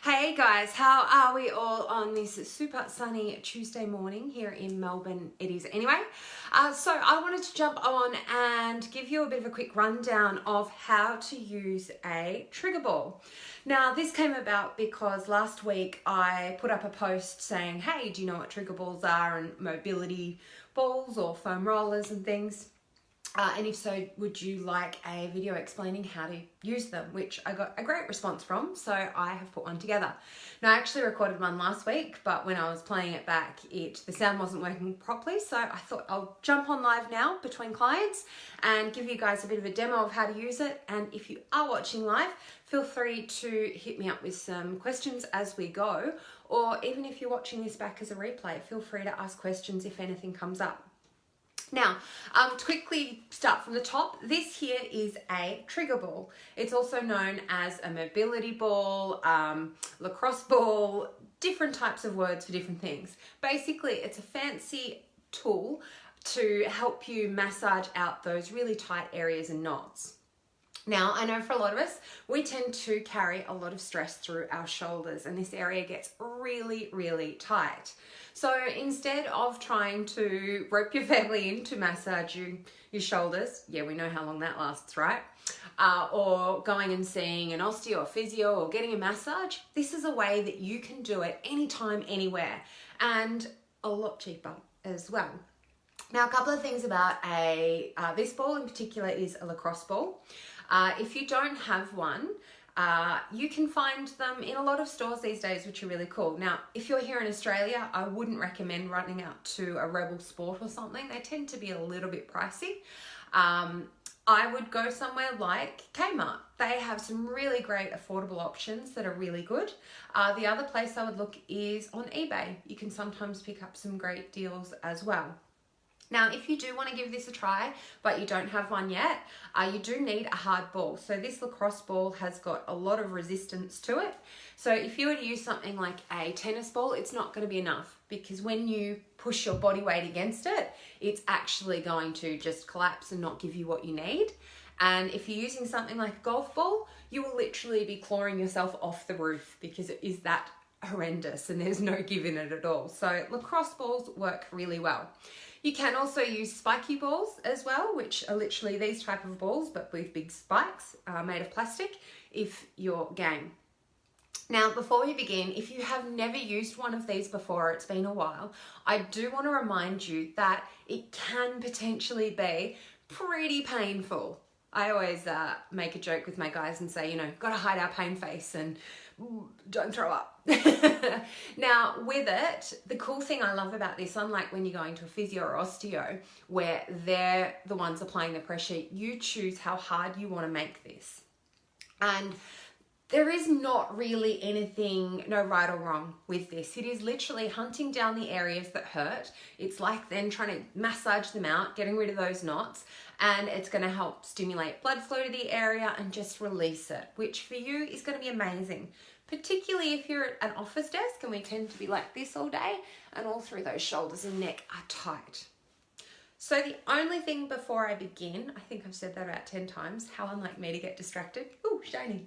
Hey guys, how are we all on this super sunny Tuesday morning here in Melbourne? It is anyway. So I wanted to jump on and give you a bit of a quick rundown of how to use a trigger ball. Now this came about because last week I put up a post saying, hey, do you know what trigger balls are and mobility balls or foam rollers and things? And if so, would you like a video explaining how to use them, which I got a great response from, so I have put one together. Now I actually recorded one last week, but when I was playing it back, the sound wasn't working properly, so I thought I'll jump on live now between clients and give you guys a bit of a demo of how to use it. And if you are watching live, feel free to hit me up with some questions as we go, or even if you're watching this back as a replay, feel free to ask questions if anything comes up. Now, to quickly start from the top, this here is a trigger ball. It's also known as a mobility ball, lacrosse ball, different types of words for different things. Basically, it's a fancy tool to help you massage out those really tight areas and knots. Now, I know for a lot of us, we tend to carry a lot of stress through our shoulders and this area gets really, really tight. So instead of trying to rope your family in to massage your shoulders, yeah, we know how long that lasts, right? Or going and seeing an osteo or physio or getting a massage, this is a way that you can do it anytime, anywhere, and a lot cheaper as well. Now, a couple of things about this ball in particular is a lacrosse ball. If you don't have one, you can find them in a lot of stores these days, which are really cool. Now, if you're here in Australia, I wouldn't recommend running out to a Rebel Sport or something. They tend to be a little bit pricey. I would go somewhere like Kmart. They have some really great affordable options that are really good. The other place I would look is on eBay. You can sometimes pick up some great deals as well. Now, if you do want to give this a try, but you don't have one yet, you do need a hard ball. So this lacrosse ball has got a lot of resistance to it. So if you were to use something like a tennis ball, it's not going to be enough because when you push your body weight against it, it's actually going to just collapse and not give you what you need. And if you're using something like a golf ball, you will literally be clawing yourself off the roof because it is that horrendous and there's no give in it at all. So lacrosse balls work really well. You can also use spiky balls as well, which are literally these type of balls, but with big spikes made of plastic if you're game. Now, before we begin, if you have never used one of these before, it's been a while, I do want to remind you that it can potentially be pretty painful. I always make a joke with my guys and say, gotta hide our pain face and don't throw up. Now, with it, the cool thing I love about this, unlike when you're going to a physio or osteo, where they're the ones applying the pressure, you choose how hard you want to make this. And there is not really anything, no right or wrong with this. It is literally hunting down the areas that hurt. It's like then trying to massage them out, getting rid of those knots, and it's going to help stimulate blood flow to the area and just release it, which for you is going to be amazing, particularly if you're at an office desk and we tend to be like this all day and all through those shoulders and neck are tight. So the only thing before I begin, I think I've said that about 10 times, how unlike me to get distracted, ooh, shiny,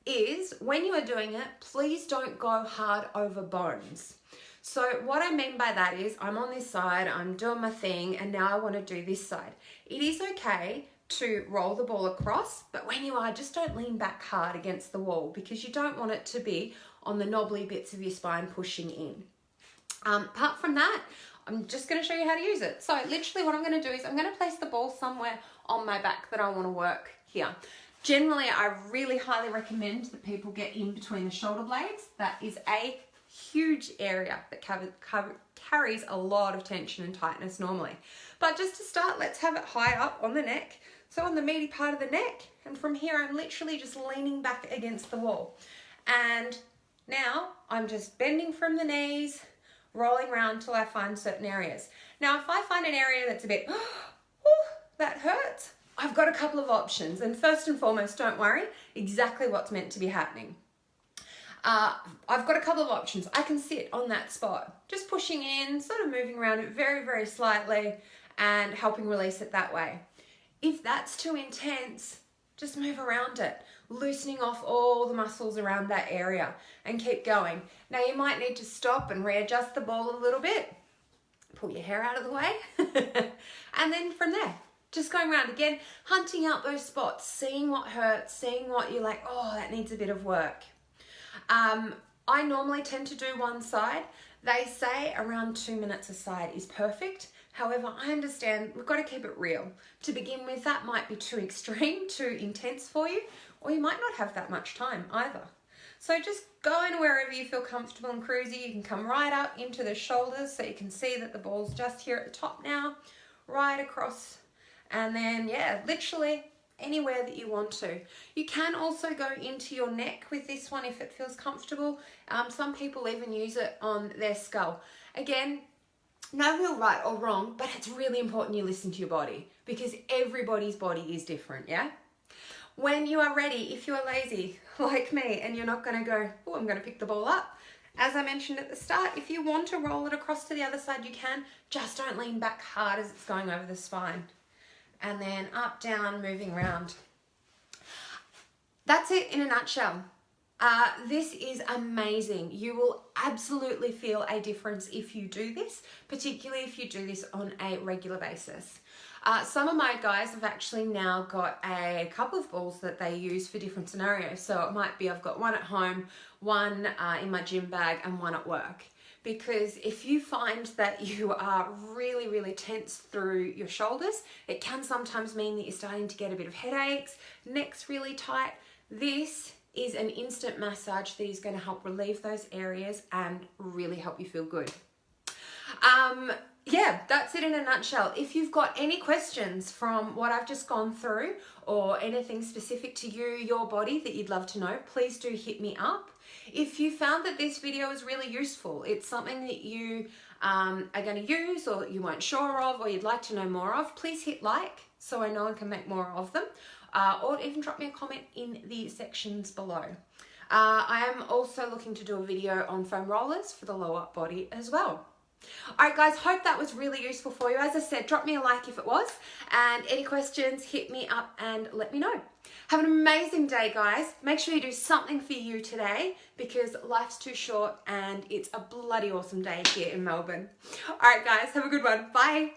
is when you are doing it, please don't go hard over bones. So what I mean by that is I'm on this side, I'm doing my thing, and now I want to do this side. It is okay to roll the ball across, but when you are, just don't lean back hard against the wall because you don't want it to be on the knobbly bits of your spine pushing in. Apart from that, I'm just going to show you how to use it. So literally what I'm going to do is I'm going to place the ball somewhere on my back that I want to work here. Generally, I really highly recommend that people get in between the shoulder blades. That is a huge area that carries a lot of tension and tightness normally. But just to start, let's have it high up on the neck. So on the meaty part of the neck, and from here I'm literally just leaning back against the wall. And now I'm just bending from the knees, rolling around till I find certain areas. Now, if I find an area that's a bit, that hurts, I've got a couple of options. And first and foremost, don't worry, exactly what's meant to be happening. I've got a couple of options. I can sit on that spot, just pushing in, sort of moving around it very, very slightly and helping release it that way. If that's too intense, just move around it. loosening off all the muscles around that area, and keep going. Now you might need to stop and readjust the ball a little bit, pull your hair out of the way, and then from there, just going around again, hunting out those spots, seeing what hurts, seeing what you're like, oh, that needs a bit of work. I normally tend to do one side. They say around 2 minutes a side is perfect. However, I understand we've got to keep it real. To begin with, that might be too extreme, too intense for you, or you might not have that much time either. So just go in wherever you feel comfortable and cruisy. You can come right up into the shoulders so you can see that the ball's just here at the top now, right across, and then, yeah, literally anywhere that you want to. You can also go into your neck with this one if it feels comfortable. Some people even use it on their skull. Again, no real right or wrong, but it's really important you listen to your body because everybody's body is different, yeah? When you are ready, if you are lazy like me and you're not going to go, oh, I'm going to pick the ball up. As I mentioned at the start, if you want to roll it across to the other side, you can. Just don't lean back hard as it's going over the spine. And then up, down, moving around. That's it in a nutshell. This is amazing. You will absolutely feel a difference if you do this, particularly if you do this on a regular basis. Some of my guys have actually now got a couple of balls that they use for different scenarios. So it might be I've got one at home, one in my gym bag, and one at work. Because if you find that you are really, really tense through your shoulders, it can sometimes mean that you're starting to get a bit of headaches, neck's really tight. This is an instant massage that is going to help relieve those areas and really help you feel good. Yeah, that's it in a nutshell. If you've got any questions from what I've just gone through or anything specific to you, your body that you'd love to know, please do hit me up. If you found that this video is really useful, it's something that you are going to use or you weren't sure of or you'd like to know more of, please hit like so I know I can make more of them. Or even drop me a comment in the sections below. I am also looking to do a video on foam rollers for the lower body as well. Alright guys, hope that was really useful for you. As I said, drop me a like if it was, and any questions, hit me up and let me know. Have an amazing day guys. Make sure you do something for you today because life's too short and it's a bloody awesome day here in Melbourne. Alright guys, have a good one. Bye.